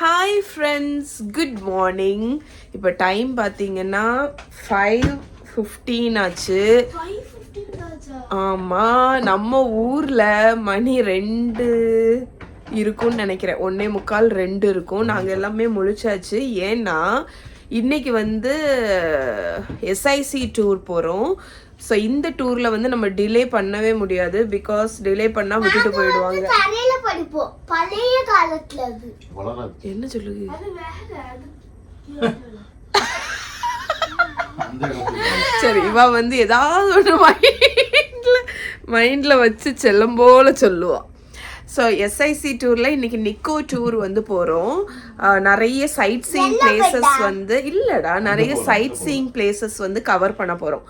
Hi friends, good morning. இப்போ time பார்த்தீங்கன்னா 5:15 ஆச்சு. ஆமாம், நம்ம ஊரில் மணி 2 இருக்கும்னு நினைக்கிறேன். 1:45 2 இருக்கும். நாங்கள் எல்லாமே முழிச்சாச்சு. ஏன்னா இன்னைக்கு வந்து எஸ்ஐசி டூர் போகிறோம். ஸோ இந்த டூரில் வந்து நம்ம டிலே பண்ணவே முடியாது. பிகாஸ் டிலே பண்ணால் விட்டுட்டு போயிடுவாங்க. பழைய காலத்துல என்ன சொல்லுது? சரி, இவ வந்து ஏதாவது ஒன்று மைண்டில் வச்சு செல்லும் போல சொல்லுவாள். ஸோ எஸ்ஐசி டூரில் இன்றைக்கி நிக்கோ டூர் வந்து போகிறோம். நிறைய சைட் சீயிங் பிளேசஸ் வந்து இல்லைடா, நிறைய சைட் சீயிங் பிளேசஸ் வந்து கவர் பண்ண போகிறோம்.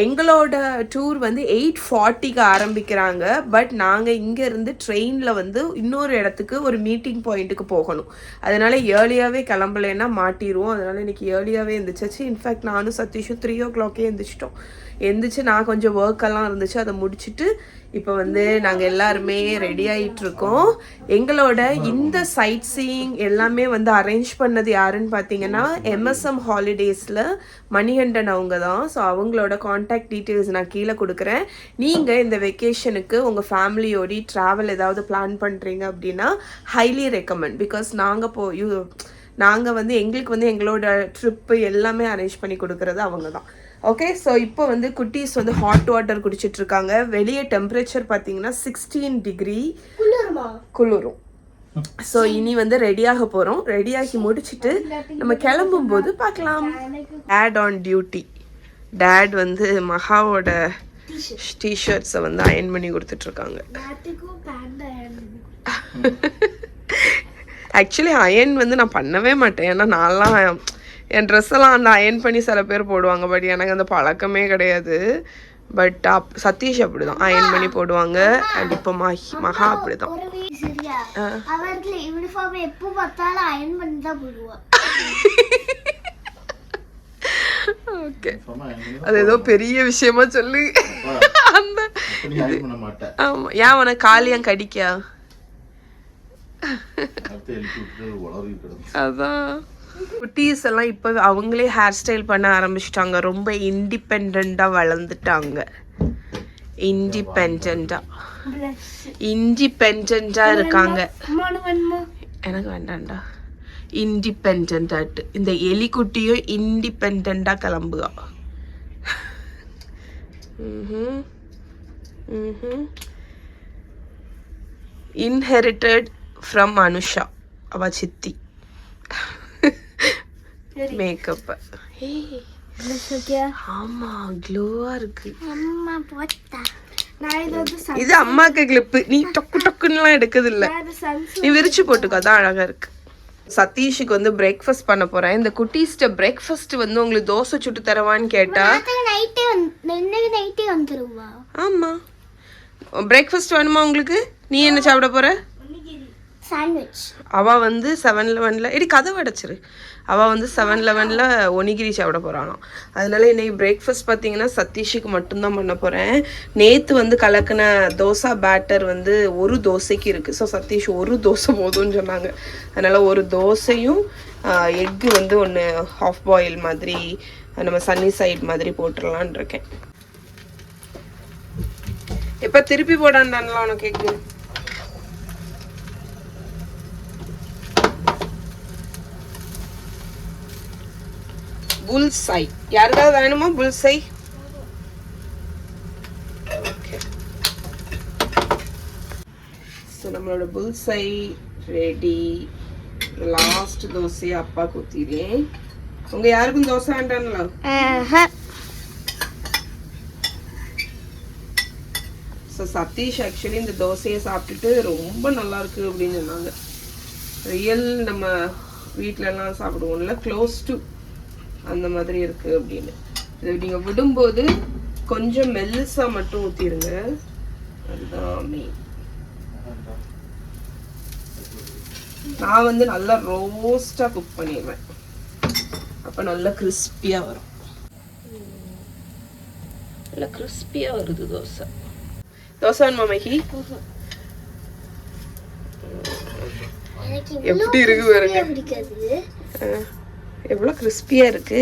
எங்களோட டூர் வந்து 8:40க்கு ஆரம்பிக்கிறாங்க. பட் நாங்கள் இங்கேருந்து ட்ரெயினில் வந்து இன்னொரு இடத்துக்கு ஒரு மீட்டிங் பாயிண்ட்டுக்கு போகணும். அதனால் ஏர்லியாகவே கிளம்பலைன்னா மாட்டிடுவோம். அதனால் இன்றைக்கி ஏர்லியாகவே எழுந்திரிச்சாச்சு. இன்ஃபேக்ட் நானும் சதீஷும் 3 o'clock எழுந்திரிச்சிட்டோம். எழுந்திரிச்சு நான் கொஞ்சம் ஒர்க்கெல்லாம் இருந்துச்சு, அதை முடிச்சுட்டு இப்போ வந்து நாங்கள் எல்லாருமே ரெடி ஆகிட்டுருக்கோம். எங்களோட இந்த சைட் சீயிங் எல்லாமே வந்து அரேஞ்ச் பண்ணது யாருன்னு பார்த்தீங்கன்னா MSM ஹாலிடேஸில் மணிகண்டன் அவங்க தான். ஸோ அவங்களோட காண்டாக்ட் டீட்டெயில்ஸ் நான் கீழே கொடுக்குறேன். நீங்கள் இந்த வெக்கேஷனுக்கு உங்கள் ஃபேமிலியோடி ட்ராவல் ஏதாவது பிளான் பண்ணுறீங்க அப்படின்னா ஹைலி ரெக்கமெண்ட். பிகாஸ் நாங்கள் வந்து எங்களுக்கு வந்து எங்களோட ட்ரிப்பு எல்லாமே அரேஞ்ச் பண்ணி கொடுக்குறது அவங்க தான். ஓகே, ஸோ இப்போ வந்து குட்டீஸ் வந்து ஹாட் வாட்டர் குடிச்சிட்டு இருக்காங்க. வெளியே டெம்பரேச்சர் பார்த்தீங்கன்னா 16 degree குளிரும். ஸோ இனி வந்து ரெடியாக போகிறோம். ரெடியாகி முடிச்சுட்டு நம்ம கிளம்பும் போது பார்க்கலாம். Date on duty. டேட் வந்து மகாவோட டிஷர்ட்ஸை வந்து அயன் பண்ணி கொடுத்துட்ருக்காங்க. ஆக்சுவலி அயன் வந்து நான் பண்ணவே மாட்டேன். ஏன்னா நான்லாம் என் ட்ரெஸ்ஸெல்லாம் அந்த அயன் பண்ணி சில பேர் போடுவாங்க. பட் எனக்கு அந்த பழக்கமே கிடையாது. பட் சதீஷ் அப்படிதான் அயன் பண்ணி போடுவாங்க. அண்ட் இப்போ மகா அப்படிதான். ஓகே, அது ஏதோ பெரிய விஷயமா சொல்லு. அந்த ஆமா, ஏன் உனக்கு காலியம் கடிக்கா? அதான் குட்டீஸ் எல்லாம் இப்போ அவங்களே ஹேர் ஸ்டைல் பண்ண ஆரம்பிச்சிட்டாங்க. ரொம்ப இண்டிபெண்டாக வளர்ந்துட்டாங்க. இண்டிபெண்டாக இருக்காங்க. எனக்கு வேண்டாம்டா, இண்டிபெண்டாட்டு. இந்த எலிக்குட்டியும் இண்டிபெண்டாக கிளம்புகா. இன்ஹெரிட்டட் ஃப்ரம் அனுஷா, அவ சித்தி. மேக்கப் ஆமா, க்ளோவா இருக்கு. இது அம்மாக்கு கிளிப்பு. நீ டொக்கு டொக்குன்னுலாம் எடுக்குது இல்ல, நீ விரிச்சு போட்டுக்கோ, அதான் அழகா இருக்கு. சதீஷுக்கு வந்து பிரேக்ஃபாஸ்ட் பண்ண போறேன். இந்த குட்டீஸ்ட பிரேக்ஃபாஸ்ட் வந்து உங்களுக்கு தோசை சுட்டு தரவான்னு கேட்டா, ஆமா பிரேக்ஃபாஸ்ட் வேணுமா உங்களுக்கு? நீ என்ன சாப்பிட போற? அவள் வந்து 7-Elevenல இடி கதவை அடைச்சிரு. அவள் வந்து 7-Elevenல ஒனிகிரி சாப்பிட போகிறாளாம். அதனால இன்னைக்கு பிரேக்ஃபாஸ்ட் பார்த்தீங்கன்னா சதீஷுக்கு மட்டும்தான் பண்ண போகிறேன். நேற்று வந்து கலக்கின தோசை பேட்டர் வந்து ஒரு தோசைக்கு இருக்குது. ஸோ சதீஷ் ஒரு தோசை போதும்னு சொன்னாங்க. அதனால் ஒரு தோசையும் எக்கு வந்து ஒன்று ஹாஃப் பாயில் மாதிரி நம்ம சன்னி சைட் மாதிரி போட்டுடலான் இருக்கேன். எப்போ திருப்பி போடான்டான்லாம் உனக்கு எக்கு? புல்சை யாருக்காவது வேணுமா? புல்சை ஓகே. ஸோ நம்மளோட புல்சை ரெடி. லாஸ்ட் தோசையை அப்பா ஊற்றிடுறேன். உங்க யாருக்கும் தோசை வேண்டாம்ல? ஸோ சதீஷ் ஆக்சுவலி இந்த தோசையை சாப்பிட்டுட்டு ரொம்ப நல்லா இருக்கு அப்படின்னு சொன்னாங்க. ரியல் நம்ம வீட்டிலலாம் சாப்பிடுவோம்ல, க்ளோஸ் டு அந்த மாதிரி இருக்கு அப்படின்னு. இது நீங்கள் விடும்போது கொஞ்சம் மெல்லிசா மட்டும் ஊற்றிடுங்க, அதுதான் மெயின். நான் வந்து நல்லா ரோஸ்டாக குக் பண்ணிடுவேன், அப்போ நல்லா கிறிஸ்பியாக வரும். நல்லா கிறிஸ்பியாக வருது தோசை. தோசை வேணுமா மகி? எப்படி இருக்கு பாருங்க. எவ்வளோ கிறிஸ்பியாக இருக்கு.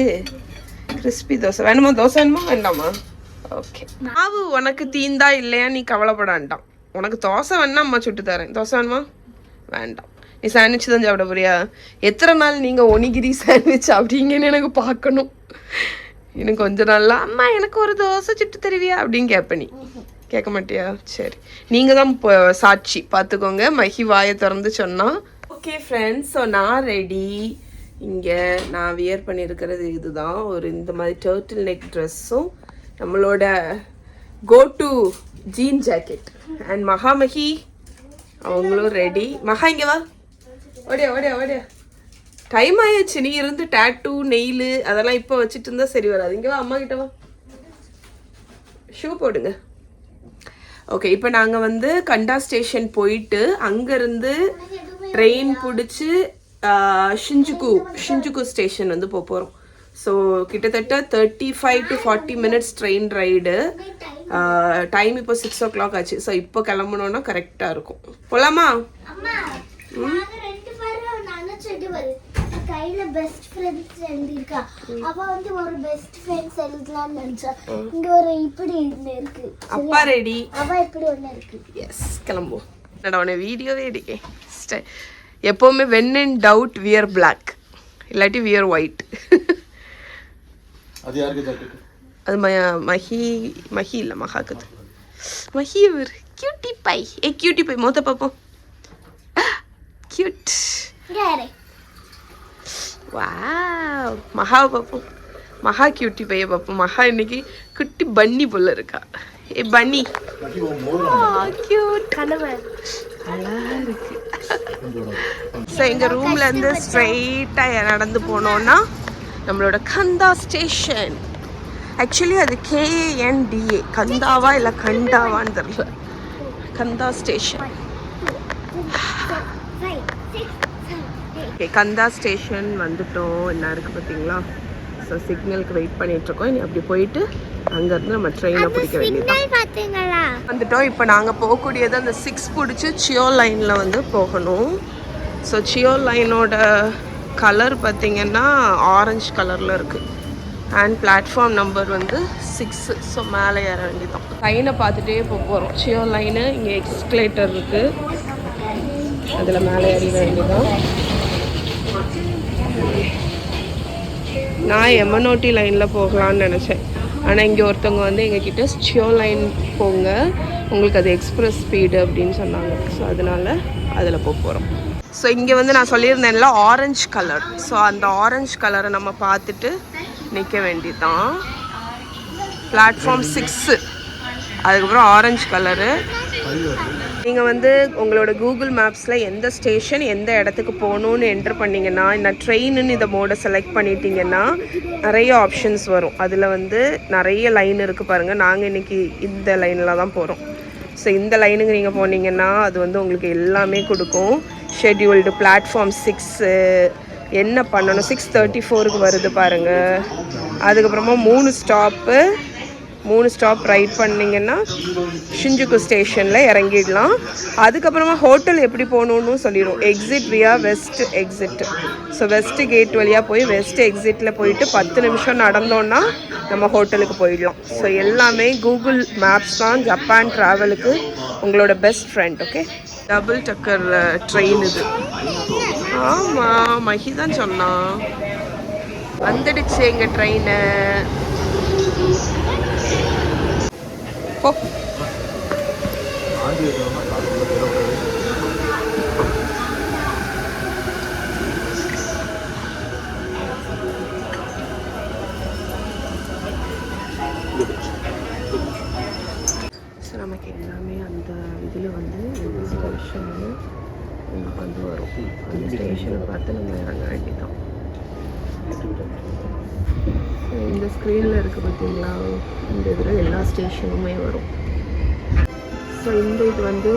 கிறிஸ்பி தோசை வேணுமா? தோசை வேணுமா வேண்டாமா? ஓகே. மாவு உனக்கு தீந்தா இல்லையா நீ கவலைப்பட வேண்டாம். உனக்கு தோசை வேணா அம்மா சுட்டு தரேன். தோசை வேணுமா? வேண்டாம். நீ சாண்ட்விச் தான் சாப்பிட போறியா? எத்தனை நாள் நீங்கள் ஒனிகிரி சாண்ட்விச் அப்படிங்கன்னு எனக்கு பார்க்கணும். இன்னும் கொஞ்ச நாள்ல அம்மா எனக்கு ஒரு தோசை சுட்டு தருவியா அப்படின்னு கேட்ப. நீ கேட்க மாட்டியா? சரி, நீங்கள் தான் சாட்சி பார்த்துக்கோங்க. மஹி வாயை திறந்து சொன்னா. ஓகே ஃப்ரெண்ட்ஸ், ஸோ நான் ரெடி. இங்கே நான் வியர் பண்ணியிருக்கிறது இதுதான். ஒரு இந்த மாதிரி டர்ட்டில் நெக் ட்ரெஸ்ஸும் நம்மளோட go to jean jacket. And Mahi அவங்களும் ரெடி. மஹா இங்கே வா. ஓடியா ஓடியா ஓடியா. டைம் ஆயிடுச்சு. நீ இருந்து டேட்டூ நெயில் அதெல்லாம் இப்போ வச்சுட்டு இருந்தா சரி வராது. இங்கே வா, அம்மா கிட்ட வா. ஷூ போடுங்க. ஓகே, இப்போ நாங்கள் வந்து கண்டா ஸ்டேஷன் போயிட்டு அங்கேருந்து ட்ரெயின் பிடிச்சி ஷிஞ்சுகு ஸ்டேஷன் வந்து போகிறோம். ஸோ கிட்டத்தட்ட 35 to 40 minutes train ride. Time இப்போ 6 o'clock ஆச்சு. ஸோ இப்போ கிளம்புனோன்னா கரெக்டாக இருக்கும். போகலாமா? கையில பெஸ்ட் ஃப்ரெண்ட்ஸ் எழுதிருக்கா. அப்ப வந்து ஒரு பெஸ்ட் ஃப்ரெண்ட்ஸ் எழுதலாம்னு நினைச்சா. இங்க ஒரு இப்படி இருக்கு. அப்பா ரெடி. அவ இப்படி ஒண்ணு இருக்கு. எஸ், கிளம்புவோம். என்னடா உன வீடியோவே எடுக்கேன். எப்பவுமே when in doubt wear black, இல்லாட்டி wear white. அது யாருக்கு ஜாக்கெட்? அது மஹி இல்ல மஹாக்குது. மஹி ஒரு கியூட்டி பை. கியூட்டி பை மொத்த பாப்போம். கியூட். யாரே? வாவ், மஹாவை பார்ப்போம். மஹா கியூட்டி பைய பார்ப்போம். மஹா இன்னைக்கு குட்டி பன்னி போல இருக்கா. பன்னி கியூட். அழகா இருக்கு. ஸோ எங்கள் ரூம்ல இருந்து ஸ்ட்ரெயிட்டாக நடந்து போனோன்னா நம்மளோட கந்தா ஸ்டேஷன். ஆக்சுவலி அது KNDA, கந்தாவா இல்லை கண்டாவான்னு தெரியல. கந்தா ஸ்டேஷன். ஓகே, கந்தா ஸ்டேஷன் வந்துட்டோம். என்ன இருக்குது பார்த்தீங்களா? ஸோ சிக்னலுக்கு வெயிட் பண்ணிகிட்ருக்கோம். இனி அப்படி போயிட்டு அங்கேருந்து நம்ம ட்ரெயினை பிடிக்க வேண்டியதான். வந்துட்டோம். இப்போ நாங்கள் போகக்கூடியது அந்த 6 பிடிச்சி சியோ லைனில் வந்து போகணும். ஸோ சியோ லைனோட கலர் பார்த்திங்கன்னா ஆரஞ்சு கலரில் இருக்குது. அண்ட் பிளாட்ஃபார்ம் நம்பர் வந்து 6. ஸோ மேலே ஏற வேண்டியதான். லைனை பார்த்துட்டே போகிறோம். சியோ லைனு இங்கே எக்ஸ்கலேட்டர் இருக்குது. அதில் மேலே ஏறிட வேண்டியதான். நான் MNOT லைனில் போகலான்னு நினச்சேன். ஆனால் இங்கே ஒருத்தவங்க வந்து எங்ககிட்ட சியோ லைன் போங்க, உங்களுக்கு அது எக்ஸ்பிரஸ் ஸ்பீடு அப்படின்னு சொன்னாங்க. ஸோ அதனால் அதில் போகிறோம். ஸோ இங்கே வந்து நான் சொல்லியிருந்தேன்ல ஆரஞ்சு கலர். ஸோ அந்த ஆரஞ்சு கலரை நம்ம பார்த்துட்டு நிற்க வேண்டியதான். பிளாட்ஃபார்ம் 6, அதுக்கப்புறம் ஆரஞ்சு கலரு. நீங்கள் வந்து உங்களோட கூகுள் மேப்ஸில் எந்த ஸ்டேஷன் எந்த இடத்துக்கு போகணுன்னு என்ட்ரு பண்ணிங்கன்னா, நான் ட்ரெயின்னு இந்த மோடை செலக்ட் பண்ணிட்டீங்கன்னா நிறைய ஆப்ஷன்ஸ் வரும். அதில் வந்து நிறைய லைன் இருக்குது பாருங்கள். நாங்கள் இன்றைக்கி இந்த லைனில் தான் போகிறோம். ஸோ இந்த லைனுக்கு நீங்கள் போனீங்கன்னா அது வந்து உங்களுக்கு எல்லாமே கொடுக்கும். ஷெட்யூல்டு பிளாட்ஃபார்ம் 6 என்ன பண்ணணும். 6:34க்கு வருது பாருங்கள். அதுக்கப்புறமா 3 ஸ்டாப் ரைட் பண்ணிங்கன்னா ஷிஞ்சுகு ஸ்டேஷனில் இறங்கிடலாம். அதுக்கப்புறமா ஹோட்டல் எப்படி போகணுன்னு சொல்லிடும். Exit via west exit. So west gate வழியாக போய் வெஸ்ட் எக்ஸிட்டில் போயிட்டு 10 நிமிஷம் நடந்தோன்னா நம்ம ஹோட்டலுக்கு போயிடலாம். ஸோ எல்லாமே கூகுள் மேப்ஸ் தான் ஜப்பான் ட்ராவலுக்கு உங்களோட பெஸ்ட் ஃப்ரெண்ட். ஓகே, டபுள் டக்கர் ட்ரெயின் இது. ஆமாம், மஹி தான் சொன்னான். வந்துடுச்சு எங்கள் ட்ரெயினு. போ. ஸோ நமக்கு எல்லாமே அந்த இதில் வந்து ஸ்டேஷனு வந்து வரும். அந்த ஸ்டேஷனை பார்த்து நம்ம இறங்க வேண்டியதான். இந்த ஸ்க்ரீனில் இருக்குது பார்த்தீங்களா, இந்த இதில் எல்லா ஸ்டேஷனுமே வரும். ஸோ இந்த இது வந்து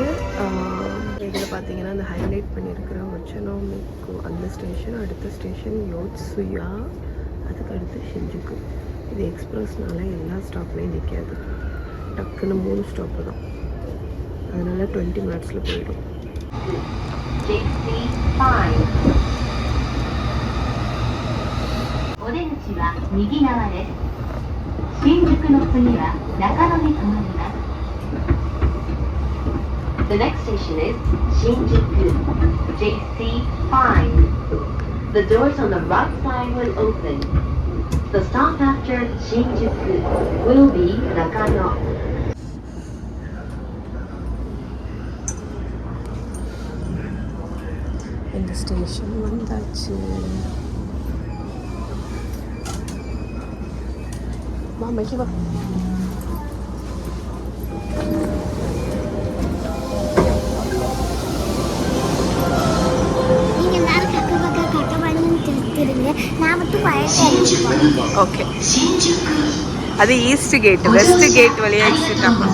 இதில் பார்த்தீங்கன்னா அந்த ஹைலைட் பண்ணியிருக்கிற ஒச்சனோமிக்கு அந்த ஸ்டேஷன், அடுத்த ஸ்டேஷன் யோட்சுயா, அதுக்கு அடுத்து ஷிஞ்சுகு. இது எக்ஸ்பிரஸ்னால எல்லா ஸ்டாப்லேயும் நிற்காது. டக்குன்னு 3 ஸ்டாப்பு தான். அதனால் 20 மினிட்ஸில் போயிடும். JC5 お出口は右側です。新宿の次は中野に停まります。The next station is Shinjuku, JC5. The doors on the right side will open. The stop after Shinjuku will be Nakano. இந்த ஸ்டேஷன் வந்தாச்சு. மாமைக்கு வா. நீங்க எல்லாரும் கக்கபன்னு தெரிஞ்சிருங்க. நான் மட்டும் பயப்படேன். ஓகே, அது ஈஸ்ட் கேட், வெஸ்ட் கேட் வழியா எக்ஸிட் ஆகும்.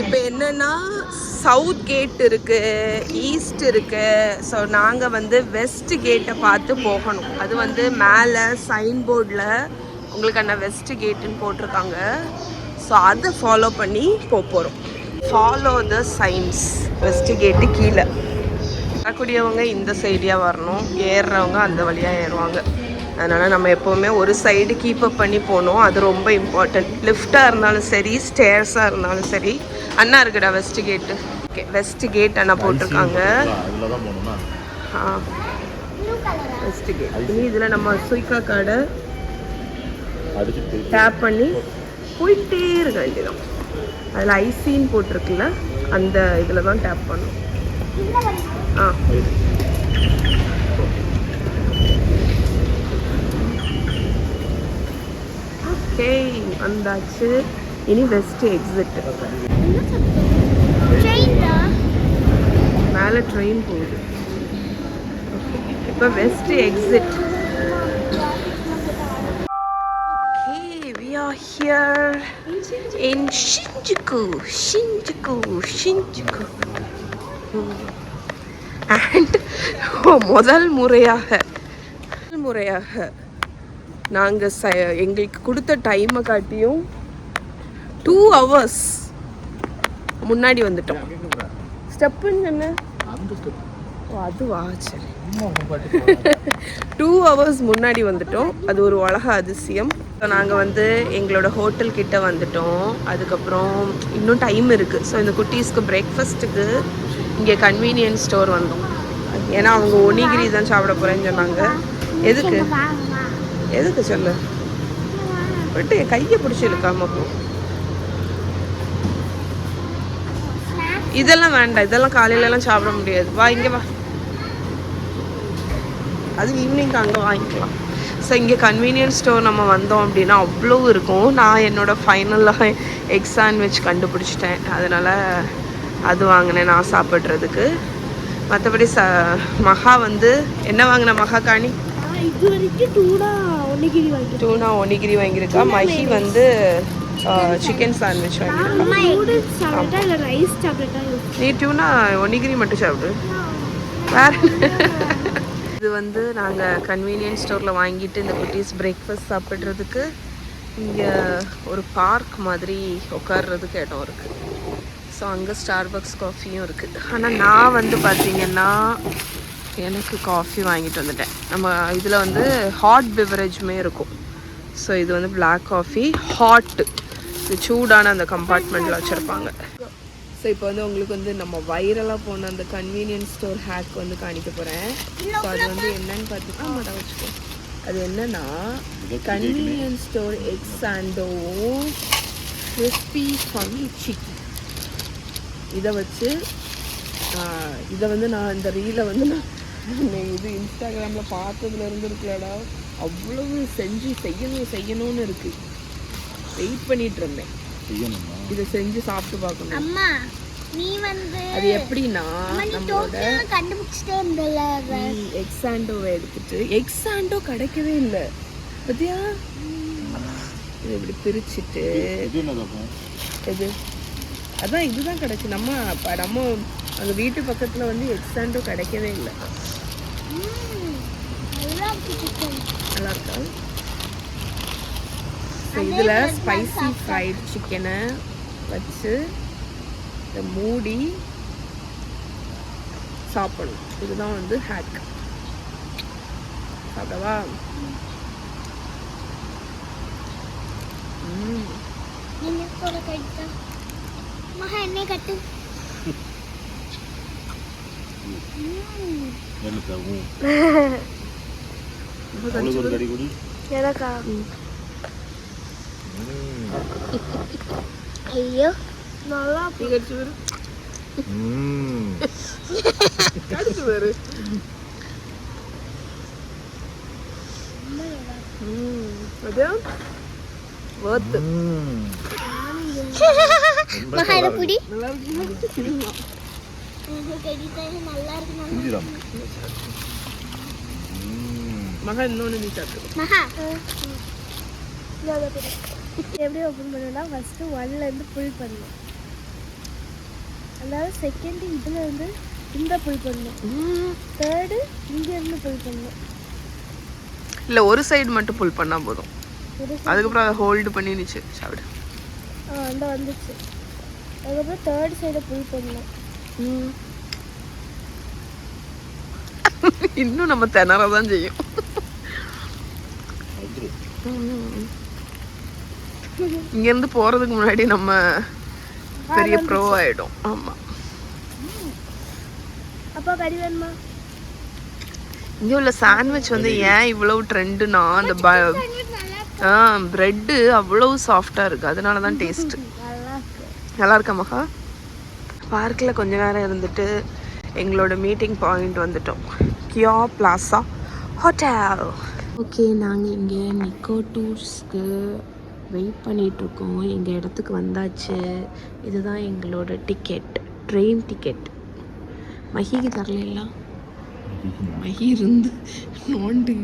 இப்போ என்னன்னா சவுத் கேட் இருக்கு, ஈஸ்ட் இருக்கு. ஸோ நாங்கள் வந்து வெஸ்ட் கேட்டை பார்த்து போகணும். அது வந்து மேலே சைன் போர்டில் உங்களுக்கு வெஸ்ட் கேட்டுன்னு போட்டிருக்காங்க. ஸோ அதை ஃபாலோ பண்ணி போகிறோம். Follow the science. வெஸ்ட் கேட்டு கீழே வரக்கூடியவங்க இந்த சைடியாக வரணும், ஏறுறவங்க அந்த வழியாக ஏறுவாங்க. அதனால் நம்ம எப்போவுமே ஒரு சைடு கீப்பப் பண்ணி போகணும். அது ரொம்ப இம்பார்ட்டண்ட். லிஃப்டாக இருந்தாலும் சரி, ஸ்டேர்ஸாக இருந்தாலும் சரி. அண்ணா இருக்குடா வெஸ்ட் கேட்டு. ஓகே, வெஸ்ட் கேட் அண்ணா போட்டிருக்காங்க. West gate. இனி இதில் நம்ம சுய்கா கார்டை டேப் பண்ணி போயிட்டே இருக்க வேண்டியதான். அதில் ஐசின்னு போட்டிருக்குல்ல, அந்த இதில் தான் டேப் பண்ணணும். ஓகே, வந்தாச்சு. இனி வெஸ்ட் எக்ஸிட். மேலே ட்ரெயின் போகுது. இப்போ west exit. Okay, we are here in Shinjuku. And முதல் முறையாக நாங்கள் எங்களுக்கு கொடுத்த டைமை காட்டியும் 2 hours முன்னாடி வந்துட்டோம். ஸ்டெப்புன்னு என்ன? அதுவா? சரி, 2 hours முன்னாடி வந்துட்டோம். அது ஒரு உலக அதிசயம். நாங்கள் வந்து எங்களோட ஹோட்டல் கிட்ட வந்துட்டோம். அதுக்கப்புறம் இன்னும் டைம் இருக்குது. ஸோ இந்த குட்டீஸ்க்கு பிரேக்ஃபாஸ்ட்டுக்கு இங்கே கன்வீனியன்ஸ் ஸ்டோர் வந்தோம். ஏன்னா அவங்க ஒனிகிரி தான் சாப்பிட போகிறேன்னு சொன்னாங்க. எதுக்கு சொல்லு பட்டு என் கையை பிடிச்சி இழுக்காம போ. இதெல்லாம் வேண்டாம், இதெல்லாம் காலையிலலாம் சாப்பிட முடியாது. வா இங்கே வா, அது ஈவினிங் அங்கே வாங்கிக்கலாம். ஸோ இங்கே கன்வீனியன்ஸ் ஸ்டோர் நம்ம வந்தோம் அப்படின்னா அவ்வளோ இருக்கும். நான் என்னோடய ஃபைனலாக எக் சாண்ட்விச் கண்டுபிடிச்சிட்டேன். அதனால் அது வாங்கினேன் நான் சாப்பிட்றதுக்கு. மற்றபடி மகா வந்து என்ன வாங்கின? மகா காணி இது வரைக்கும் டூனா ஒனிகிரி வாங்கியிருக்கா. மஹி வந்து சிக்கன் சாண்ட்விச் வாங்கியிருக்கா. நீ டூனா ஒனிகிரி மட்டும் சாப்பிடு. வேற இது வந்து நாங்கள் கன்வீனியன்ஸ் ஸ்டோரில் வாங்கிட்டு இந்த குட்டீஸ் பிரேக்ஃபாஸ்ட் சாப்பிட்றதுக்கு இங்கே ஒரு பார்க் மாதிரி உட்கார்றதுக்கு இடம் இருக்குது. ஸோ அங்கே ஸ்டார்பக்ஸ் காஃபியும் இருக்குது. ஆனால் நான் வந்து பார்த்திங்கன்னா எனக்கு காஃபி வாங்கிட்டு வந்துட்டேன். நம்ம இதில் வந்து ஹாட் பிவரேஜுமே இருக்கும். ஸோ இது வந்து பிளாக் காஃபி ஹாட்டு, இது சூடான அந்த கம்பார்ட்மெண்ட்டில் வச்சுருப்பாங்க. ஸோ இப்போ வந்து உங்களுக்கு வந்து நம்ம வைரலாக போன அந்த கன்வீனியன்ஸ் ஸ்டோர் ஹேக் வந்து காணிக்க போகிறேன். ஸோ அது வந்து என்னன்னு பார்த்தீங்கன்னா வச்சுக்கோ, அது என்னன்னா கன்வீனியன்ஸ் ஸ்டோர் எக் சாண்டோவும் கிறிஸ்பி ஃபன்னி சிக்கன் இதை வச்சு இதை வந்து நான் இந்த ரீலை வந்து நான் இது இன்ஸ்டாகிராமில் பார்த்ததுலேருந்து இருக்குல்லடா, அவ்வளவு செஞ்சு செய்யணும்னு இருக்குது. வெயிட் பண்ணிட்டு இருந்தேன் இதை செஞ்சு சாப்பிட்டு பார்க்கணும். அம்மா நீ வந்து அது எப்படின்னா நம்மளோட கண்டுபிடிச்சிட்டே இருந்தல எக் சாண்டோவை எடுத்துட்டு, எக் சாண்டோ கிடைக்கவே இல்லை பத்தியா, இது இப்படி பிரிச்சுட்டு இது அதான் இதுதான் கிடைச்சி. நம்ம அங்கே வீட்டு பக்கத்தில் வந்து எக் சாண்டோ கிடைக்கவே இல்லை. நல்லா இருக்கா? இதில் ஸ்பைசி ஃப்ரைட் சிக்கனை வச்சு இதை மூடி சாப்பிடணும். இதுதான் வந்து ஹேக். சாப்பிடவா? நீங்க கூட கட்டா மகா என்ன கட்டு எனக்கா? ஐயோ நல்லா கடிச்சு வரு. கடிச்சு வரு. அது வர்த்து. மகா இத புடி. நல்லா இருக்கு. நல்லா இருக்கு. மகா இன்னொன்று நீ சாப்பிட்டு. மகா எப்படி ஓப்பன் பண்ணணும்னா ஃபஸ்ட்டு ஒன்லேருந்து புல் பண்ணணும். அதாவது செகண்டு இதில் இருந்து இந்த புல் பண்ணணும். தேர்டு இங்கேருந்து புல் பண்ணணும். இல்லை, ஒரு சைடு மட்டும் புல் பண்ணால் போதும். அதுக்கப்புறம் அதை ஹோல்டு பண்ணி நிச்சு சாப்பிடு. அந்த வந்துச்சு. அதுக்கப்புறம் தேர்ட் சைடை புல் பண்ணணும். இன்னும் நம்ம திணறதான் செய்யும். இங்கேருந்து போகிறதுக்கு முன்னாடி நம்ம பெரிய ப்ரோ ஆகிடும். ஆமாம். அப்பா கறி வேணுமா? இங்கே உள்ள சாண்ட்விச் வந்து ஏன் இவ்வளவு ட்ரெண்டுனா அந்த ப்ரெட்டு அவ்வளோ சாஃப்டாக இருக்குது, அதனால தான் டேஸ்ட்டு நல்லா இருக்கா மகா? பார்க்கில் கொஞ்ச நேரம் இருந்துட்டு எங்களோட மீட்டிங் பாயிண்ட் வந்துட்டோம். கியா பிளாசா ஹோட்டல். ஓகே, நாங்கள் இங்கே நிக்கோ டூர்ஸ்க்கு வெயிட் பண்ணிகிட்ருக்கோம். எங்கள் இடத்துக்கு வந்தாச்சு. இதுதான் எங்களோட டிக்கெட், ட்ரெயின் டிக்கெட். மஹிக்கு தரல. மஹி இருந்து நோண்டு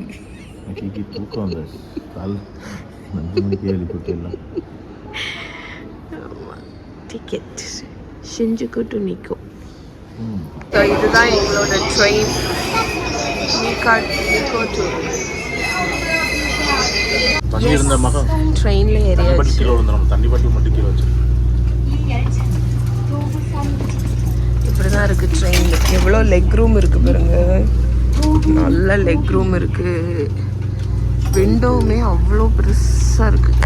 தூக்கம் வந்து கால் 5 மணிக்கு எழுப்பிட்டு ticket Shinjuku to Nikko. So இதுதான் எங்களோட ட்ரெயின், நிக்கோ டு. தண்ணி இருந்த மகா ட்ரெயினில் ஏறியாச்சு. கிலோ வந்து நம்ம தண்ணி பாட்டில் மட்டும் கிலோ வச்சு இப்படி தான் இருக்குது ட்ரெயின். எவ்வளோ லெக் ரூம் இருக்குது பாருங்க, நல்ல லெக் ரூம் இருக்குது. விண்டோவுமே அவ்வளோ பெருசாக இருக்குது.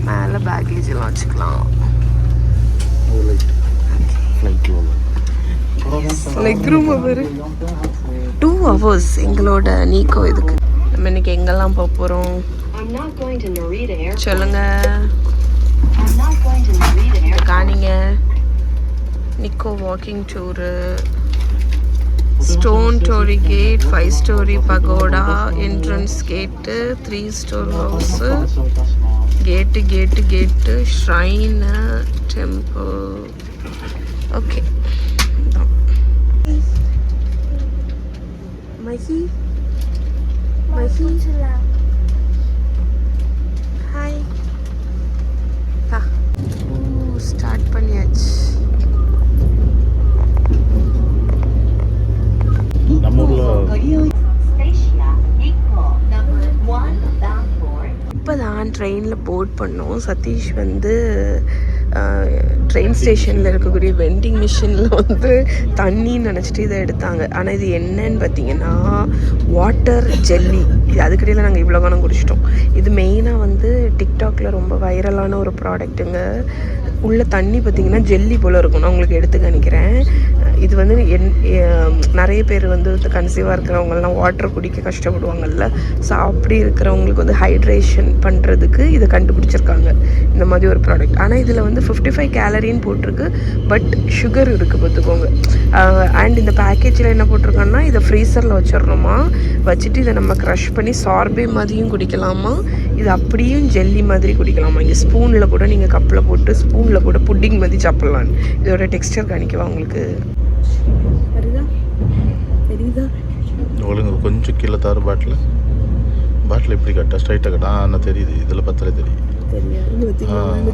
மேலே பேக்கேஜ் எல்லாம் வச்சுக்கலாம். லெக் ரூம் ஒரு 2 hours எங்களோட நீக்கோ இதுக்கு. நம்ம இன்னைக்கு எங்கெல்லாம் போக போகிறோம் சொல்லுங்க, காணிங்க. Nikko walking tour, stone torii gate, 5 storey pagoda, entrance gate, 3 storehouse, gate shrine, temple. Okay, Mahi hi. Start பண்ணியாச்சு. நம்ம இப்போதான் ட்ரெயினில் போர்ட் பண்ணோம். சதீஷ் வந்து ட்ரெயின் ஸ்டேஷனில் இருக்கக்கூடிய வெண்டிங் மிஷினில் வந்து தண்ணின்னு நினச்சிட்டு இதை எடுத்தாங்க. ஆனால் இது என்னன்னு பார்த்தீங்கன்னா வாட்டர் ஜெல்லி. இது அதுக்கடையில் நாங்கள் இவ்வளோ காலம் குடிச்சிட்டோம். இது மெயினாக வந்து டிக்டாக்ல ரொம்ப வைரலான ஒரு ப்ராடக்ட்டுங்க. உள்ள தண்ணி பார்த்திங்கன்னா ஜெல்லி போல் இருக்கும். நான் உங்களுக்கு எடுத்து காணிக்கிறேன். இது வந்து நிறைய பேர் வந்து கன்சீவாக இருக்கிறவங்கலாம் வாட்டர் குடிக்க கஷ்டப்படுவாங்கல்ல. ஸோ அப்படி இருக்கிறவங்களுக்கு வந்து ஹைட்ரேஷன் பண்ணுறதுக்கு இதை கண்டுபிடிச்சிருக்காங்க, இந்த மாதிரி ஒரு ப்ராடக்ட். ஆனால் இதில் வந்து 55 கேலரின்னு போட்டிருக்கு, பட் சுகர் இருக்குது பார்த்துக்கோங்க. அண்ட் இந்த பேக்கேஜில் என்ன போட்டிருக்காங்கன்னா இதை ஃப்ரீசரில் வச்சிடணுமா, வச்சுட்டு இதை நம்ம க்ரஷ் பண்ணி சார்பே மாதிரியும் குடிக்கலாமா, இது அப்படியும் ஜெல்லி மாதிரி குடிக்கலாமா. இங்கே ஸ்பூனில் கூட நீங்கள் கப்பில் போட்டு ஸ்பூனில் கூட புட்டிங் மாதிரி சாப்பிட்லான்னு. இதோட டெக்ஸ்டர் காணிக்கவா உங்களுக்கு? தெரியுதா? ஒழுங்கு கொஞ்சம் கீழே தாரு. பாட்டில் எப்படி கட்டா ஸ்ட்ரைட்டாக கட்டா ஆனால் தெரியுது. இதில் பத்தலே தெரியும்.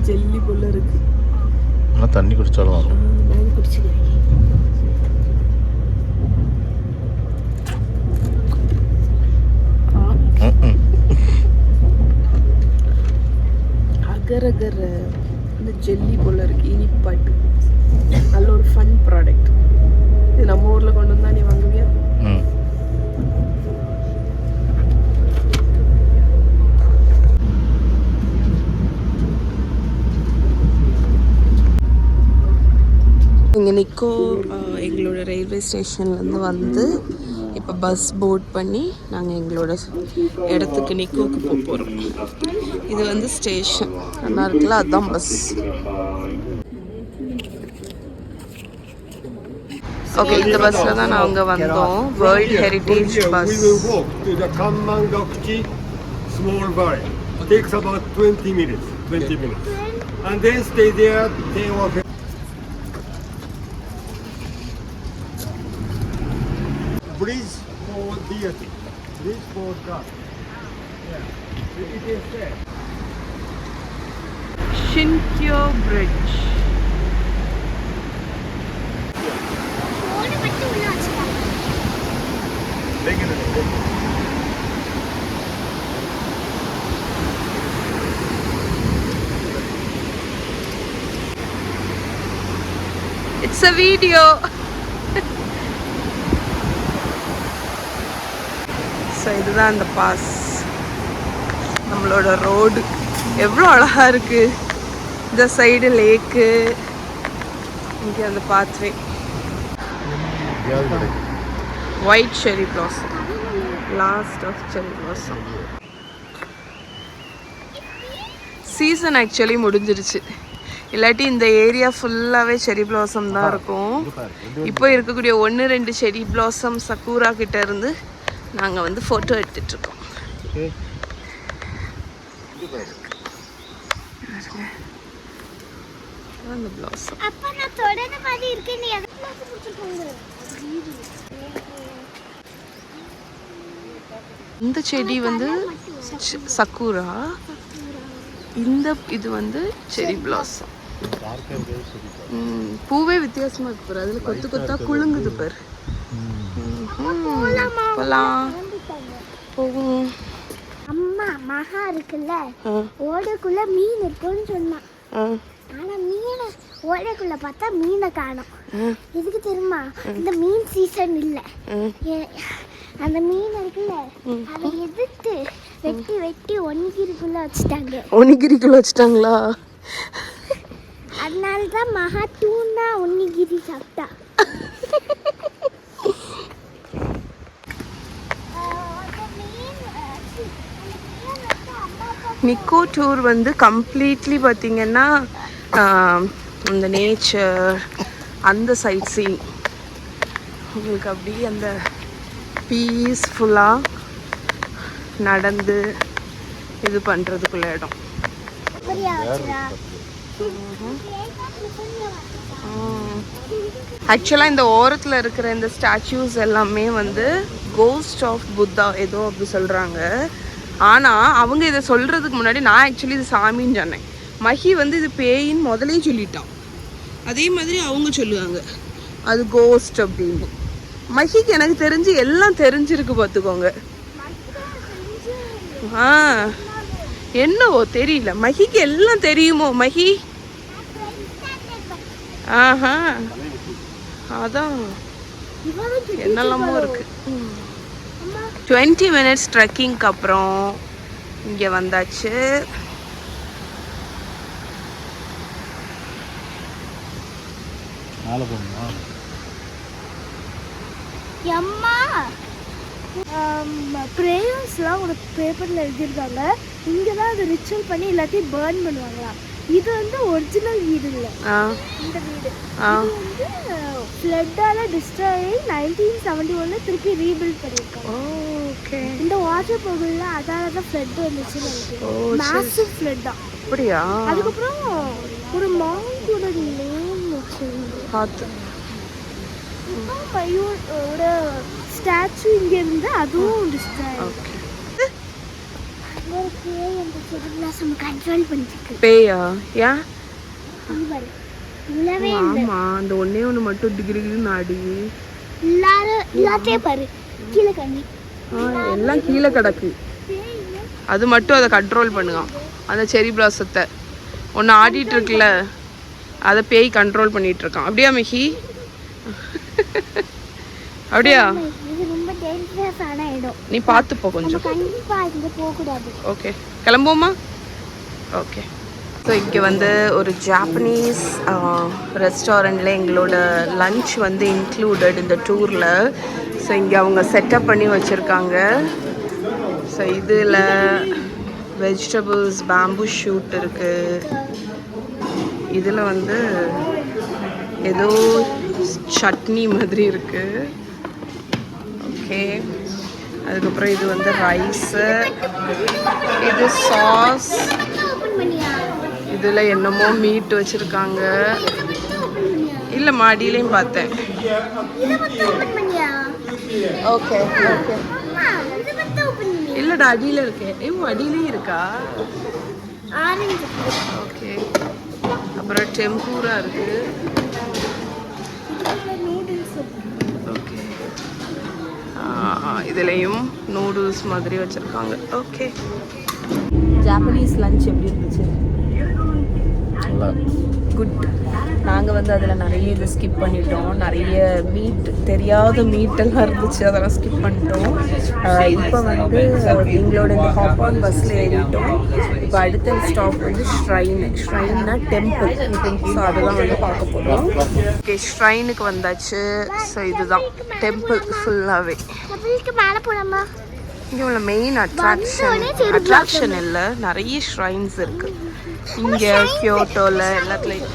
ஜெல்லி போல இருக்கு. ஆனால் தண்ணி குடிச்சாலும் வரும். நான் குடிச்சுக்கிறேன். அகரகர இந்த ஜெல்லி போல இருக்கு, இனிப்பாட்டு. நல்ல ஒரு ஃபன் ப்ராடக்ட். இது நம்ம ஊர்ல கொண்டு வந்தா நீ வாங்குவியா? இங்கே நிக்கோ எங்களோட ரயில்வே ஸ்டேஷன்லேருந்து வந்து இப்போ பஸ் போட் பண்ணி நாங்கள் எங்களோட இடத்துக்கு நிக்கோக்கு போக போகிறோம். இது வந்து ஸ்டேஷன் நல்லா இருக்குல்ல, அதுதான் பஸ். ஓகே, இந்த பஸ்ஸில் தான் நாங்கள் வந்தோம். World heritage bus. Small valley. Takes about 20 minutes. And then stay there, they walk. Bridge for deity. Bridge for God. Yeah. It is there. Shinkyo Bridge. It's a video. So இதுதான் அந்த pass. நம்மளோட road எவ்வளோ அழகாக இருக்குது. இந்த side லேக்கு, இங்கே அந்த pathway. White cherry blossom, last of cherry blossom. Season actually முடிஞ்சிருச்சு, இல்லாட்டி இந்த ஏரியா ஃபுல்லாகவே செரி பிளாசம் தான் இருக்கும். இப்போ இருக்கக்கூடிய 1-2 செரி பிளாசம் சக்கூரா கிட்ட இருந்து நாங்கள் வந்து ஃபோட்டோ எடுத்துட்ருக்கோம். அந்த பிளாசம் இந்த செடி வந்து சக்கூரா, இந்த இது வந்து செரி பிளாசம். பூவே வித்தியாசமா இருக்கு பாரு, அதுல கொத்து கொத்தா குலுங்குது பாரு. போலாம், போகும். அம்மா மகா இருக்குல்ல, ஓடைக்குள்ள மீன் இருக்குன்னு சொன்னா. ஆனா மீனை ஓடைக்குள்ள பார்த்தா மீனை காணோம். எதுக்கு தெரியுமா? இந்த மீன் சீசன் இல்ல. அந்த மீன் இருக்குல்ல, அதை எதிர்த்து வெட்டி வெட்டி ஒன்னிகிரிக்குள்ள வச்சுட்டாங்க. ஒன்னிகிரிக்குள்ள வச்சுட்டாங்களா? அதனாலதான் மகா டூனா ஒன்னிகிரி சாப்பிட்டா. நிக்கோ டூர் வந்து கம்ப்ளீட்லி பார்த்தீங்கன்னா அந்த நேச்சர், அந்த சைட் சீயிங் உங்களுக்கு அப்படியே அந்த பீஸ்ஃபுல்லாக நடந்து இது பண்ணுறதுக்குள்ள இடம். ஆக்சுவலாக இந்த ஓரத்தில் இருக்கிற இந்த ஸ்டாச்சூஸ் எல்லாமே வந்து கோஸ்ட் ஆஃப் புத்தா ஏதோ அப்படி சொல்கிறாங்க. ஆனால் அவங்க இதை சொல்கிறதுக்கு முன்னாடி நான் ஆக்சுவலி இது சாமின்னு சொன்னேன். மஹி வந்து இது பேயின்னு முதலே சொல்லிட்டான். அதே மாதிரி அவங்க சொல்லுவாங்க அது கோஸ்ட் அப்படின்னு. மஹிக்கு எனக்கு தெரிஞ்சு எல்லாம் தெரிஞ்சிருக்கு பார்த்துக்கோங்க. என்னவோ தெரியல, மஹிக்கு எல்லாம் தெரியுமோ மஹி? ஆஹா, அதான் என்னெல்லாமோ இருக்கு. 20 minutes ட்ரெக்கிங்க்கு அப்புறம் இங்கே வந்தாச்சு. அம்மா ப்ரேயர்ஸ்லாம் ஒரு பேப்பரில் எழுதியிருக்காங்க. இங்கே தான் அதை ரிச்சுவல் பண்ணி எல்லாத்தையும் பேர்ன் பண்ணுவாங்களாம். இது வந்து ஒரிஜினல் வீடு இல்லை, இந்த வீடு வந்து ஃப்ளட்டால டிஸ்ட்ராய் 1971 திருப்பி ரீபில்ட் பண்ணியிருக்காங்க. ஓகே, இந்த வாட்டர் பகுதியில் அதால தான் ஃப்ளட் வந்துச்சுன்னு நினைக்கிறேன். மேசிவ் ஃப்ளட் தான். அப்படியா? அதுக்கப்புறம் ஒரு மவுண்டோட நேம் வச்சிருந்தது பார்த்து. ஒரு ஸ்டாச்சு இங்கே இருந்து அதுவும் டிஸ்ட்ராய். ஓகே, கண்ட்ரோல் பண்ணிருக்கு. பேயா? ஏன்? ஆமா, அந்த ஒன்னே ஒன்று மட்டும் டிகிரின்னு ஆடி எல்லாத்தையும் பாரு கீழே கண்ணி எல்லாம் கீழே கிடக்கு. அது மட்டும் அதை கண்ட்ரோல் பண்ணுவான் அந்த செரி பிளாசத்தை. ஒன்று ஆடிட்டு இருக்குல்ல, அதை பேய் கண்ட்ரோல் பண்ணிட்டு இருக்கான். அப்படியா மிஹி? அப்படியா? இது ரொம்ப டேஞ்சரஸான இடம். நீ பார்த்துப்போ கொஞ்சம். கண்டிப்பா இங்க போக கூடாது. ஓகே, கிளம்புவோமா? ஓகே. ஸோ இங்கே வந்து ஒரு ஜாப்பனீஸ் ரெஸ்டாரண்ட்டில் எங்களோட லன்ச் வந்து இன்க்ளூடட் இந்த டூரில். ஸோ இங்கே அவங்க செட்டப் பண்ணி வச்சுருக்காங்க. ஸோ இதில் வெஜிடபிள்ஸ், பேம்பூ ஷூட் இருக்குது. இதில் வந்து ஏதோ சட்னி மாதிரி இருக்குது. ஓகே, அதுக்கப்புறம் இது வந்து ரைஸு, இது சாஸ், இதில் என்னமோ மீட் வச்சுருக்காங்க. இல்லை, மாடியிலையும் பார்த்தேன். Okay okay. இல்லைடா, அடியில் இருக்கேன். அடியிலையும் இருக்கா? ஓகே. அப்புறம் டெம்பூரா இருக்குது. ஓகே, இதுலேயும் நூடுல்ஸ் மாதிரி வச்சுருக்காங்க. ஓகே. ஜாப்பனீஸ் லஞ்ச் எப்படி இருந்துச்சு? குட். நாங்கள் வந்து அதில் நிறைய இது ஸ்கிப் பண்ணிட்டோம். நிறைய மீட், தெரியாத மீட்டெல்லாம் இருந்துச்சு, அதெல்லாம் ஸ்கிப் பண்ணிட்டோம். இப்போ வந்து எங்களோட இந்த ஹாப்பான் பஸ்ஸில் ஏறிட்டோம். இப்போ அடுத்த ஸ்டாப் வந்து ஷ்ரைன்னா டெம்பிள். ஸோ அதெல்லாம் வந்து பார்க்க போகிறோம். ஓகே, ஷ்ரைனுக்கு வந்தாச்சு. ஸோ இதுதான் டெம்பிள் ஃபுல்லாகவே. மேலே போலாமா? இங்கே உள்ள மெயின் அட்ராக்ஷன் இல்லை, நிறைய ஷ்ரைன்ஸ் இருக்குது இங்கே கியோட்டோவில் எல்லாத்துலேயும்.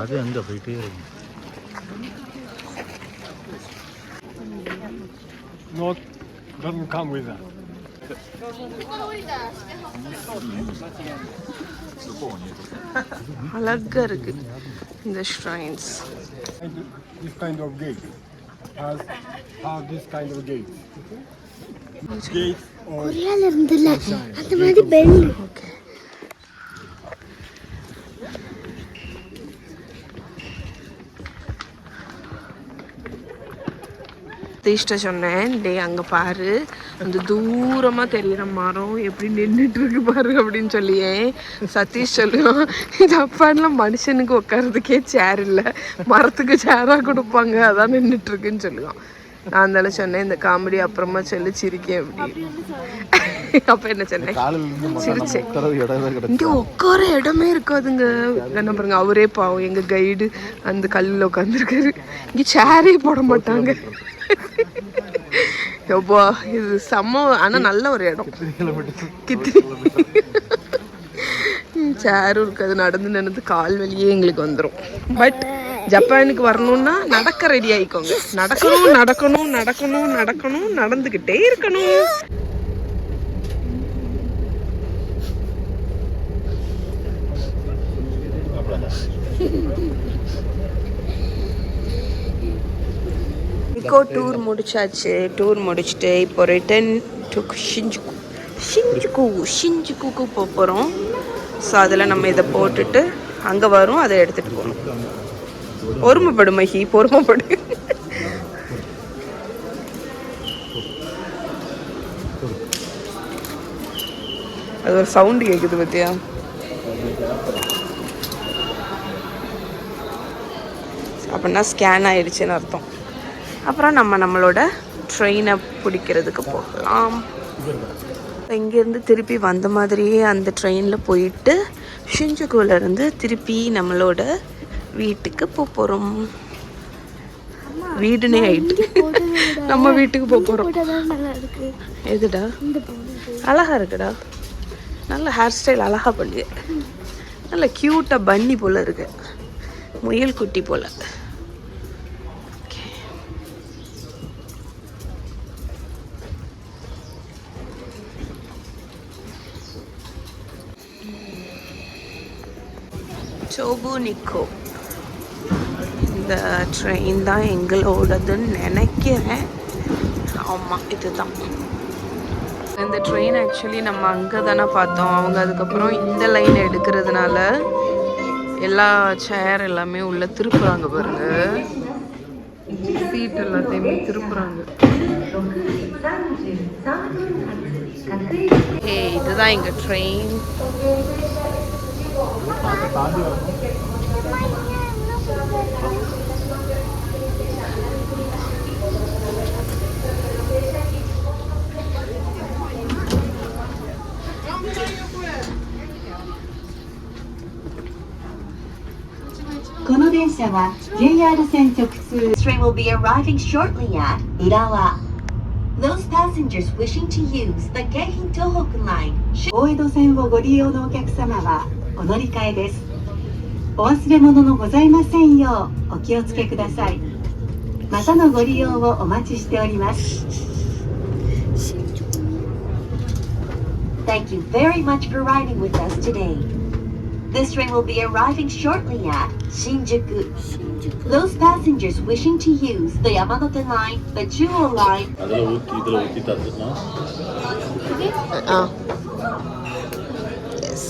அது அங்கே போயிட்டே இருக்கு. Not doesn't come with that. அழகா இருக்கு இந்த shrines. This kind of gate has this kind of gate. Gate or கொரியால இருந்துல அந்த மாதிரி பெல். ஓகே. சதீஷ்ட சொன்னேன், டே அங்கே பாரு, அந்த தூரமாக தெரிகிற மரம் எப்படி நின்றுட்டு இருக்கு பாரு அப்படின்னு சொல்லியே. சதீஷ் சொல்லுவான், ஜப்பான்லாம் மனுஷனுக்கு உட்காரதுக்கே சேர் இல்லை, மரத்துக்கு சேராக கொடுப்பாங்க, அதான் நின்றுட்டு இருக்குன்னு சொல்லுவான். நான் அதனால சொன்னேன், இந்த காமெடி அப்புறமா சொல்லி சிரிக்கேன் அப்படி. அப்போ என்ன சொன்னேன், சிரிச்சேன். இங்கே உட்கார இடமே இருக்காதுங்க. என்ன பாருங்க, அவரே பாவம் எங்கள் கைடு அந்த கல்லில் உட்காந்துருக்காரு. இங்கே சேரே போட மாட்டாங்க. எப்பா இது செம்ம. ஆனால் நல்ல ஒரு இடம். சேரும் இருக்காது. நடந்து நடந்து கால் வலியே எங்களுக்கு வந்துடும். பட் ஜப்பானுக்கு வரணும்னா நடக்க ரெடி ஆயிக்கோங்க. நடக்கணும் நடக்கணும் நடக்கணும் நடக்கணும், நடந்துக்கிட்டே இருக்கணும். நிக்கோ டூர் முடிச்சாச்சு. டூர் முடிச்சுட்டு இப்போ ரிட்டன் டு ஷிஞ்சுக்குக்கு போக போகிறோம். ஸோ அதில் நம்ம இதை போட்டுட்டு அங்கே வரும், அதை எடுத்துகிட்டு போகணும். பொறுமைப்படு மஹி, பொறுமைப்படு. அது ஒரு சவுண்டு கேட்குது பார்த்தியா? அப்படின்னா ஸ்கேன் ஆயிடுச்சுன்னு அர்த்தம். அப்புறம் நம்ம நம்மளோட ட்ரெயினை பிடிக்கிறதுக்கு போகலாம். இங்கேருந்து திருப்பி வந்த மாதிரியே அந்த ட்ரெயினில் போயிட்டு ஷிஞ்சுகுலேருந்து திருப்பி நம்மளோட வீட்டுக்கு போகிறோம். வீடுனே ஆயிட்டு நம்ம வீட்டுக்கு போகிறோம். எதுடா அழகா இருக்குடா, நல்ல ஹேர் ஸ்டைல் அழகா பண்ணுங்க. நல்ல க்யூட்டாக பன்னி போல் இருக்கு, முயல் குட்டி போல். சோபு நிக்கோ இந்த ட்ரெயின் தான் எங்களோடதுன்னு நினைக்கிறேன். ஆமாம், இதுதான் இந்த ட்ரெயின். ஆக்சுவலி நம்ம அங்கே தானே பார்த்தோம். அவங்க அதுக்கப்புறம் இந்த லைன் எடுக்கிறதுனால எல்லா சேர் எல்லாமே உள்ள திருப்புறாங்க பாருங்க. சீட் எல்லாத்தையுமே திருப்புறாங்க. இதுதான் எங்க train. This train will be arriving shortly at Urawa. Those passengers wishing to use the Keihin Tohoku line should... 大江戸線をご利用のお客様はお乗り換えです。お忘れ物のございませんようお気をつけください。またのご利用をお待ちしております。Thank you very much for riding with us today. This train will be arriving shortly at Shinjuku. Those passengers wishing to use the Yamanote line, the Chuo line. Yes.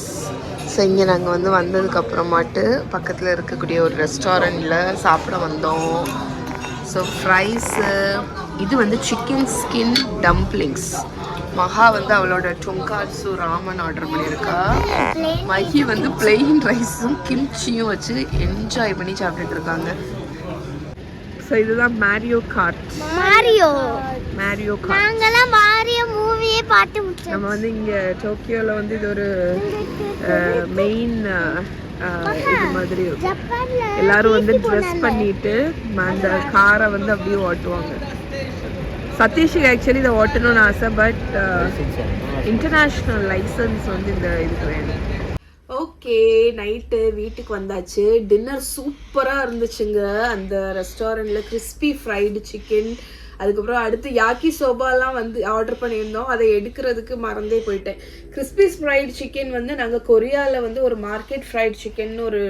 So இங்கே நாங்கள் வந்து வந்ததுக்கப்புறமாட்டு பக்கத்தில் இருக்கக்கூடிய ஒரு ரெஸ்டாரண்ட்டில் சாப்பிட வந்தோம். So fries, இது வந்து சிக்கன் ஸ்கின் டம்ப்ளிங்ஸ். மகா வந்து அவளோட டொங்காட்சு ராமன் ஆர்டர் பண்ணியிருக்கா. மகி வந்து பிளெயின் ரைஸும் கிம்ச்சியும் வச்சு என்ஜாய் பண்ணி சாப்பிட்டுட்டு இருக்காங்க. ஸோ இதுதான் மாரியோ கார்ட். மாரியோ கார்ட். நாங்கலாம் மாரியோ மூவியே பார்த்து முடிச்சோம். நம்ம வந்து இங்கே டோக்கியோவில் வந்து இது ஒரு மெயின் இது மாதிரி இருக்கும். எல்லாரும் வந்து ட்ரெஸ் பண்ணிட்டு அந்த காரை வந்து அப்படியே ஓட்டுவாங்க. சதீஷுக்கு ஆக்சுவலி இதை ஓட்டணும்னு ஆசை, பட் இன்டர்நேஷ்னல் லைசன்ஸ் வந்து இந்த இதுக்கு வேணும். ஓகே, நைட்டு வீட்டுக்கு வந்தாச்சு. டின்னர் சூப்பராக இருந்துச்சுங்க அந்த ரெஸ்டாரண்ட்டில். கிறிஸ்பி ஃப்ரைடு சிக்கன், அதுக்கப்புறம் அடுத்து யாக்கி சோபாலாம் வந்து ஆர்டர் பண்ணியிருந்தோம். அதை எடுக்கிறதுக்கு மறந்தே போயிட்டேன். கிறிஸ்பி ஃப்ரைடு சிக்கன் வந்து நாங்கள் கொரியாவில் வந்து ஒரு மார்க்கெட் ஃப்ரைடு சிக்கன் ஒரு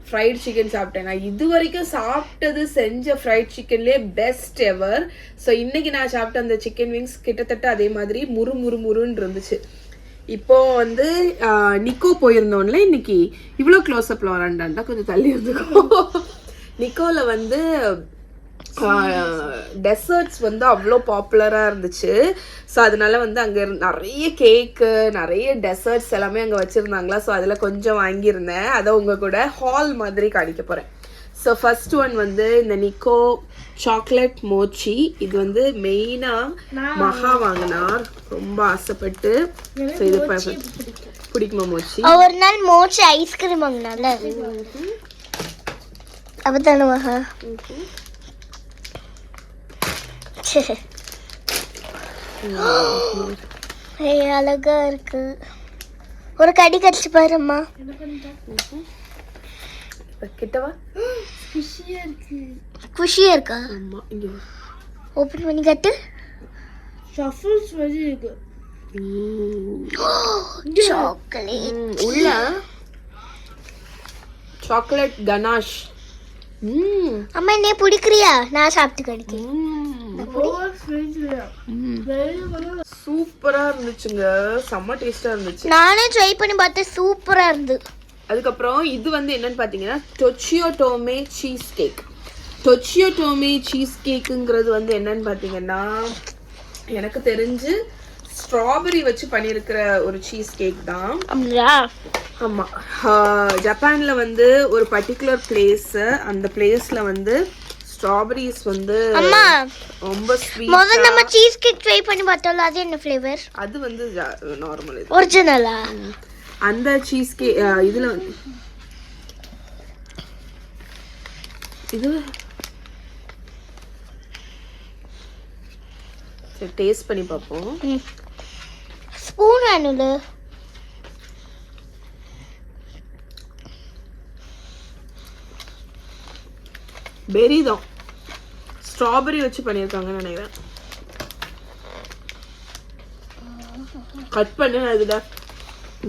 ஃப்ரைட் சிக்கன் சாப்பிட்டேன். நான் இது வரைக்கும் சாப்பிட்டது செஞ்ச ஃப்ரைட் சிக்கன்லேயே பெஸ்ட் எவர். ஸோ இன்றைக்கி நான் சாப்பிட்ட அந்த சிக்கன் விங்ஸ் கிட்டத்தட்ட அதே மாதிரி முருன்னு இருந்துச்சு. இப்போ வந்து நிக்கோ போயிருந்தோம்ல இன்னைக்கு, இவ்வளோ க்ளோஸ்அப்பில் வராண்டான்டா, கொஞ்சம் தள்ளி இருந்துக்கோ. நிக்கோவில் வந்து டெசர்ட்ஸ் வந்து அவ்வளோ பாப்புலராக இருந்துச்சு. ஸோ அதனால வந்து அங்கே நிறைய கேக்கு, நிறைய டெசர்ட்ஸ் எல்லாமே அங்கே வச்சுருந்தாங்களா. ஸோ அதில் கொஞ்சம் வாங்கியிருந்தேன். அதை உங்கள் கூட ஹால் மாதிரி காணிக்க போகிறேன். ஸோ ஃபர்ஸ்ட் ஒன் வந்து இந்த நிக்கோ சாக்லேட் மோச்சி. இது வந்து மெயினாக மகா வாங்கினார் ரொம்ப ஆசைப்பட்டு. ஸோ இது பிடிக்குமா மோச்சி? ஒரு நாள் மோச்சி ஐஸ்கிரீம் வாங்கினால அப்பதானே மகா. அழகா இருக்கு. ஒரு கடி கடிச்சு பாரும்மா. கிட்டவா? குஷியா இருக்கா? ஓபன் பண்ணி கட்டு. ஷஃபிள்ஸ் மாதிரி இருக்கு. சாக்லேட் உள்ள சாக்லேட் கனாஷ். அம்மா என்ன பிடிக்கிறியா? நான் சாப்பிட்டு கிடைக்கேன். சூப்பரா இருந்துச்சுங்க, செம்ம டேஸ்டா இருந்துச்சு. நானே ட்ரை பண்ணி பார்த்தேன், சூப்பரா இருந்து. அதுக்கப்புறம் இது வந்து என்னன்னு பார்த்தீங்கன்னா டொச்சியோ டோமே சீஸ் கேக். டொச்சியோ டோமே சீஸ் கேக்குங்கிறது வந்து என்னன்னு பார்த்தீங்கன்னா எனக்கு தெரிஞ்சு ஸ்ட்ராபெரி வச்சு பண்ணியிருக்கிற ஒரு சீஸ் கேக் தான். ஆமாம், ஜப்பானில் வந்து ஒரு பர்டிகுலர் பிளேஸு, அந்த பிளேஸில் வந்து ஸ்ட்ராபெரிஸ் வந்து ரொம்ப ஸ்வீட். முதல்ல நம்ம சீஸ் கேக் ட்ரை பண்ணி பார்த்தோம்ல, அது என்ன ஃப்ளேவர்? அது வந்து நார்மல், ஒரிஜினலா? அந்த சீஸ் கேக் இதில் வந்து இது சரி டேஸ்ட் பண்ணி பார்ப்போம். ஸ்பூன் வேணும்ல? பெரி தான், ஸ்ட்ராபெரி வச்சு பண்ணியிருக்காங்கன்னு நினைக்கிறேன். கட் பண்ண அதில்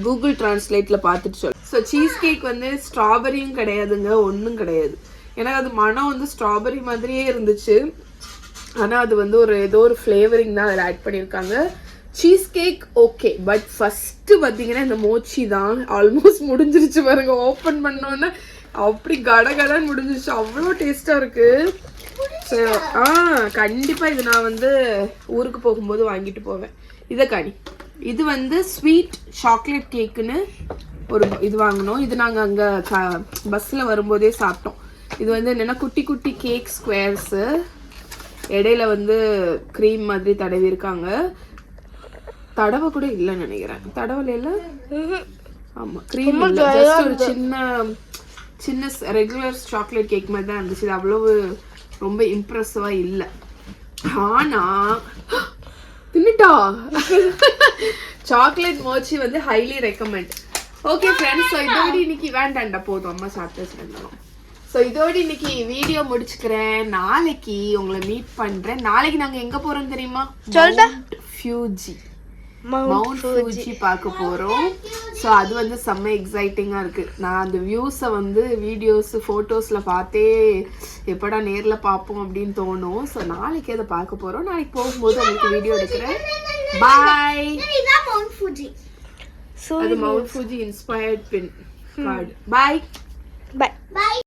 கூகுள் டிரான்ஸ்லேட்டில் பார்த்துட்டு சொல். ஸோ சீஸ் கேக் வந்து ஸ்ட்ராபெரியும் கிடையாதுங்க, ஒன்றும் கிடையாது. ஏன்னா அது மனம் வந்து ஸ்ட்ராபெரி மாதிரியே இருந்துச்சு. ஆனால் அது வந்து ஒரு ஏதோ ஒரு ஃப்ளேவரிங் தான் அதில் ஆட் பண்ணியிருக்காங்க. Cheese cake okay, but first பார்த்தீங்கன்னா இந்த மோச்சி தான் ஆல்மோஸ்ட் முடிஞ்சிருச்சு பாருங்க. ஓப்பன் பண்ணோன்னே அப்படி கடகடன்னு முடிஞ்சிருச்சு, அவ்வளோ டேஸ்ட்டாக இருக்குது. ஸோ கண்டிப்பா இது நான் வந்து ஊருக்கு போகும்போது வாங்கிட்டு போவேன். இதை காணி. இது வந்து ஸ்வீட் சாக்லேட் கேக்குன்னு ஒரு இது வாங்கினோம். இது நாங்கள் அங்கே பஸ்ஸில் வரும்போதே சாப்பிட்டோம். இது வந்து என்னென்னா குட்டி குட்டி கேக் ஸ்கொயர்ஸு, இடையில வந்து க்ரீம் மாதிரி தடவி இருக்காங்க. தடவை கூட இல்லைன்னு நினைக்கிறேன். தடவை இல்லை. ஆமாம், க்ரீம் இல்லை, ஜஸ்ட் ஒரு சின்ன ரெகுலர் சாக்லேட் கேக் மாதிரி தான் இருந்துச்சு. இது அவ்வளவு ரொம்ப இம்ப்ரெசிவாக இல்லை. ஆனால் தின்னுட்டா சாக்லேட் மோச்சி வந்து highly recommend. Okay friends, so இதோட இன்னைக்கு வேண்டாண்டா போதும், அம்மா சாப்பிட்டு இருந்தாலும். ஸோ இதோட இன்னைக்கு வீடியோ முடிச்சுக்கிறேன். நாளைக்கு உங்களை மீட் பண்ணுறேன். நாளைக்கு நாங்கள் எங்கே போகிறோம் தெரியுமா? மவுண்ட் ஃபியூஜி பார்க்க போகிறோம். ஸோ அது வந்து செம்ம எக்ஸைட்டிங்காக இருக்குது. நான் அந்த வியூஸை வந்து வீடியோஸ் ஃபோட்டோஸில் பார்த்தே எப்படா நேரில் பார்ப்போம் அப்படின்னு தோணும். ஸோ நாளைக்கு அதை பார்க்க போகிறோம். நாளைக்கு போகும்போது உங்களுக்கு வீடியோ எடுக்கிறேன். பாய். Mount Fuji. அது Mount Fuji inspired pin card. Bye. By.